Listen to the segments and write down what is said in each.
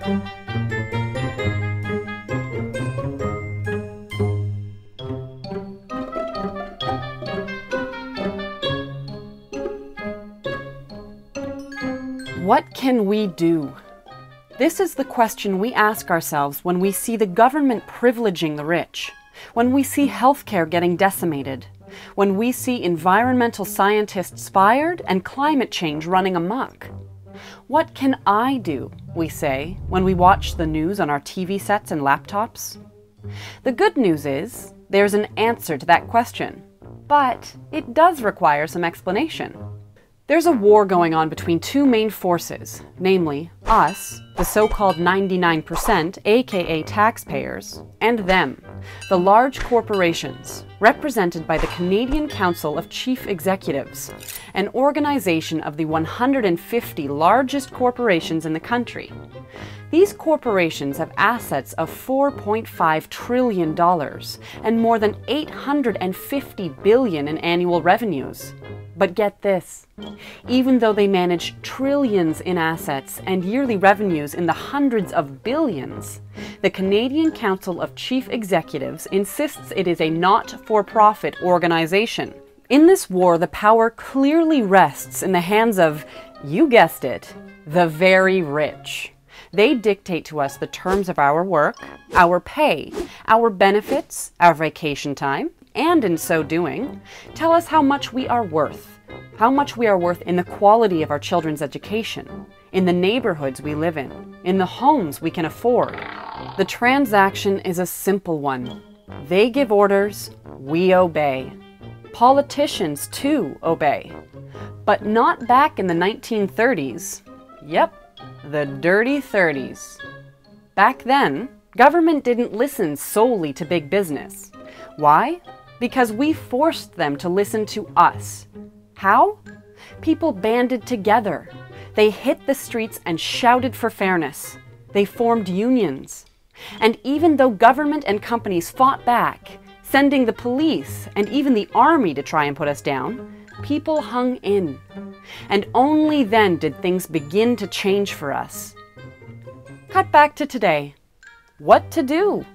What can we do? This is the question we ask ourselves when we see the government privileging the rich, when we see healthcare getting decimated, when we see environmental scientists fired and climate change running amok. What can I do, we say, when we watch the news on our TV sets and laptops? The good news is, there's an answer to that question, but it does require some explanation. There's a war going on between two main forces, namely us, the so-called 99%, aka taxpayers, and them, the large corporations, represented by the Canadian Council of Chief Executives, an organization of the 150 largest corporations in the country. These corporations have assets of $4.5 trillion and more than $850 billion in annual revenues. But get this, even though they manage trillions in assets and yearly revenues in the hundreds of billions, the Canadian Council of Chief Executives insists it is a not-for-profit organization. In this war, the power clearly rests in the hands of, you guessed it, the very rich. They dictate to us the terms of our work, our pay, our benefits, our vacation time, and in so doing, tell us how much we are worth in the quality of our children's education, in the neighborhoods we live in the homes we can afford. The transaction is a simple one. They give orders, we obey. Politicians, too, obey. But not back in the 1930s. Yep, the dirty 30s. Back then, government didn't listen solely to big business. Why? Because we forced them to listen to us. How? People banded together. They hit the streets and shouted for fairness. They formed unions. And even though government and companies fought back, sending the police and even the army to try and put us down, people hung in. And only then did things begin to change for us. Cut back to today. What to do?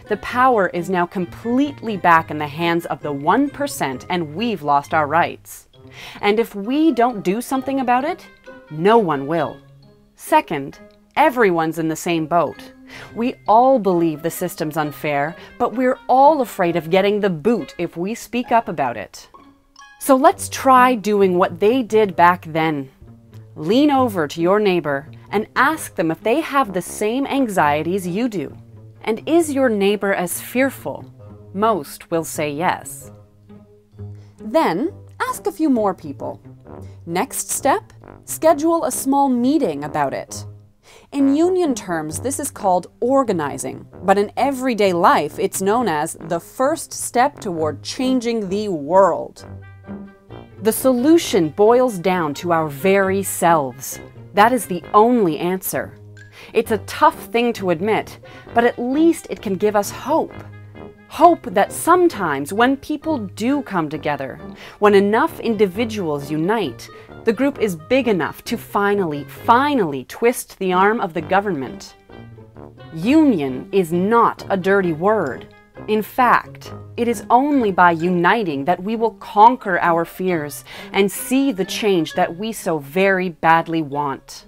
The power is now completely back in the hands of the 1%, and we've lost our rights. And if we don't do something about it, no one will. Second, everyone's in the same boat. We all believe the system's unfair, but we're all afraid of getting the boot if we speak up about it. So let's try doing what they did back then. Lean over to your neighbor and ask them if they have the same anxieties you do. And is your neighbor as fearful? Most will say yes. Then, ask a few more people. Next step, schedule a small meeting about it. In union terms, this is called organizing, but in everyday life, it's known as the first step toward changing the world. The solution boils down to our very selves. That is the only answer. It's a tough thing to admit, but at least it can give us hope. Hope that sometimes when people do come together, when enough individuals unite, the group is big enough to finally twist the arm of the government. Union is not a dirty word. In fact, it is only by uniting that we will conquer our fears and see the change that we so very badly want.